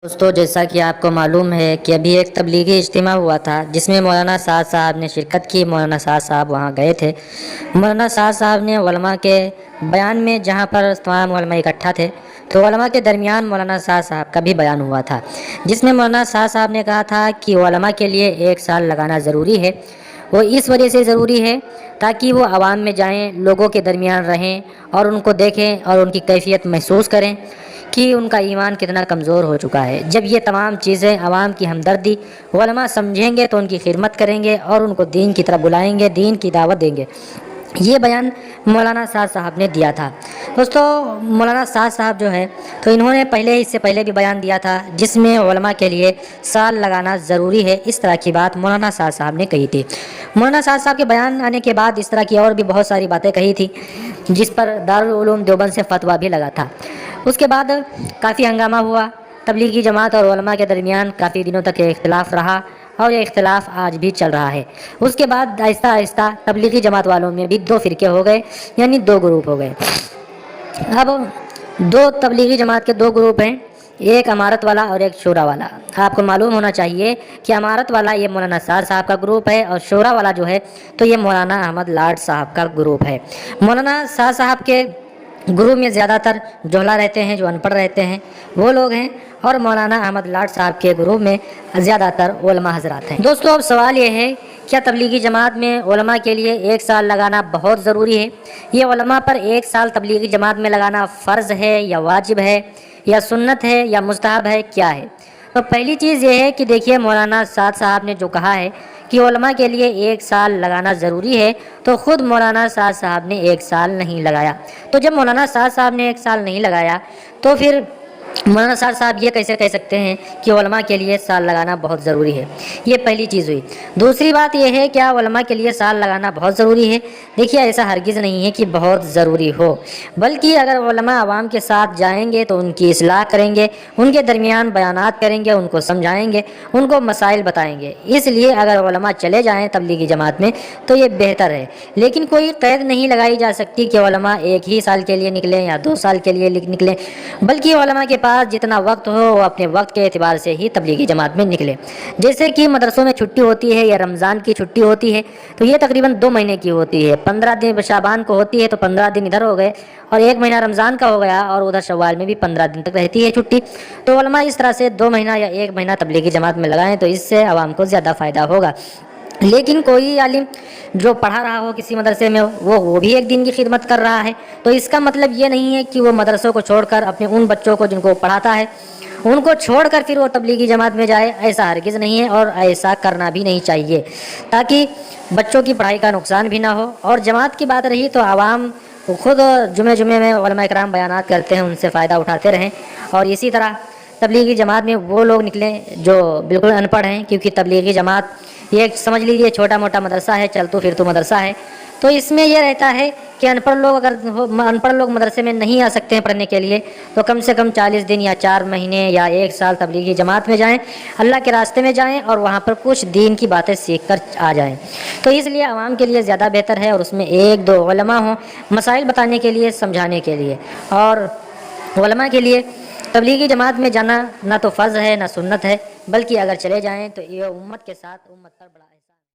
दोस्तों, जैसा कि आपको मालूम है कि अभी एक तबलीगी इज्तिमा हुआ था जिसमें मौलाना साद साहब ने शिरकत की। मौलाना साद साहब वहां गए थे। मौलाना साद साहब ने उलमा के बयान में, जहां पर तमाम उलमा इकट्ठा थे, तो उलमा के दरमियान मौलाना साद साहब का भी बयान हुआ था, जिसमें मौलाना साद साहब ने कहा था कि उलमा के लिए 1 साल लगाना ज़रूरी है। वो इस वजह से ज़रूरी है ताकि वो आवाम में जाएं, लोगों के दरमियान रहें और उनको देखें और उनकी कैफियत महसूस करें कि उनका ईमान कितना कमज़ोर हो चुका है। जब ये तमाम चीज़ें आवाम की हमदर्दी उलमा समझेंगे तो उनकी खिदमत करेंगे और उनको दीन की तरफ बुलाएंगे, दीन की दावत देंगे। ये बयान मौलाना साद साहब ने दिया था। दोस्तों, मौलाना साद साहब जो है, तो इन्होंने इससे पहले भी बयान दिया था जिसमें उलमा के लिए साल लगाना ज़रूरी है। इस तरह की बात मौलाना साद साहब ने कही थी। मौलाना साद साहब के बयान आने के बाद इस तरह की और भी बहुत सारी बातें कही थी, जिस पर दारुल उलूम देवबंद से फतवा भी लगा था। उसके बाद काफ़ी हंगामा हुआ। तबलीगी जमात और उलमा के दरमियान काफ़ी दिनों तक इख्तिलाफ रहा और ये इख्तिलाफ आज भी चल रहा है। उसके बाद आहिस्ता आहिस्ता तबलीगी जमात वालों में भी 2 फ़िरके हो गए, यानी 2 ग्रुप हो गए। अब 2 तबलीगी जमात के 2 ग्रुप हैं, एक अमारत वाला और एक शूरा वाला। आपको मालूम होना चाहिए कि अमारत वाला ये मौलाना साद साहब का ग्रुप है और शूरा वाला जो है तो ये मौलाना अहमद लाड साहब का ग्रुप है। मौलाना साद साहब के ग्रुप में ज़्यादातर जोहला रहते हैं, जो अनपढ़ रहते हैं वो लोग हैं, और मौलाना अहमद लाड साहब के ग्रुप में ज़्यादातर उलमा हजरात हैं। दोस्तों, अब सवाल ये है, क्या तबलीगी जमात में उलमा के लिए 1 साल लगाना बहुत ज़रूरी है? ये उलमा पर 1 साल तबलीगी जमात में लगाना फ़र्ज़ है या वाजिब है या सुन्नत है या मुस्तहब है, क्या है? तो पहली चीज़ ये है कि देखिए, मौलाना साद साहब ने जो कहा है कि उलमा के लिए 1 साल लगाना ज़रूरी है, तो ख़ुद मौलाना साद साहब ने 1 साल नहीं लगाया। तो जब मौलाना साद साहब ने 1 साल नहीं लगाया तो फिर मौलाना साद साहब ये कैसे कह सकते हैं कि उलमा के लिए साल लगाना बहुत ज़रूरी है? ये पहली चीज़ हुई। दूसरी बात यह है, क्या उलमा के लिए साल लगाना बहुत ज़रूरी है? देखिए, ऐसा हरगिज़ नहीं है कि बहुत ज़रूरी हो, बल्कि अगर उलमा आवाम के साथ जाएंगे तो उनकी इस्लाह करेंगे, उनके दरमियान बयानात करेंगे, उनको समझाएंगे, उनको मसाइल बताएंगे। इसलिए अगर उलमा चले जाएँ तबलीगी जमात में तो ये बेहतर है। लेकिन कोई क़ैद नहीं लगाई जा सकती कि उलमा 1 ही साल के लिए निकलें या 2 साल के लिए निकलें, बल्कि उलमा के पास जितना वक्त हो वो अपने वक्त के एतबार से ही तबलीगी जमात में निकले। जैसे कि मदरसों में छुट्टी होती है या रमज़ान की छुट्टी होती है, तो ये तकरीबन 2 महीने की होती है। 15 दिन शाबान को होती है तो 15 दिन इधर हो गए, और 1 महीना रमज़ान का हो गया, और उधर शव्वाल में भी 15 दिन तक रहती है छुट्टी। तो उलमा इस तरह से 2 महीना या 1 महीना तबलीगी जमात में लगाएं तो इससे आवाम को ज़्यादा फ़ायदा होगा। लेकिन कोई आलिम जो पढ़ा रहा हो किसी मदरसे में, वो भी एक दिन की खिदमत कर रहा है, तो इसका मतलब ये नहीं है कि वो मदरसों को छोड़कर अपने उन बच्चों को जिनको पढ़ाता है उनको छोड़कर फिर वो तबलीगी जमात में जाए। ऐसा हरगिज़ नहीं है और ऐसा करना भी नहीं चाहिए, ताकि बच्चों की पढ़ाई का नुकसान भी ना हो। और जमात की बात रही तो आवाम खुद जुमे में उलमा इकराम बयानात करते हैं, उनसे फ़ायदा उठाते रहें। और इसी तरह तबलीगी जमात में वो लोग निकलें जो बिल्कुल अनपढ़ हैं, क्योंकि तबलीगी जमात ये समझ लीजिए छोटा मोटा मदरसा है, चलतू फिरतू मदरसा है। तो इसमें यह रहता है कि अनपढ़ लोग मदरसे में नहीं आ सकते हैं पढ़ने के लिए, तो कम से कम 40 दिन या 4 महीने या 1 साल तबलीगी जमात में जाएं, अल्लाह के रास्ते में जाएं और वहाँ पर कुछ दीन की बातें सीख कर आ जाएं। तो इसलिए आवाम के लिए ज़्यादा बेहतर है, और उसमें 1-2 उलमा हों मसाइल बताने के लिए, समझाने के लिए। और उलमा के लिए तबलीगी जमात में जाना ना तो फ़र्ज़ है ना सुन्नत है, बल्कि अगर चले जाएँ तो ये उम्मत के साथ उम्मत पर बड़ा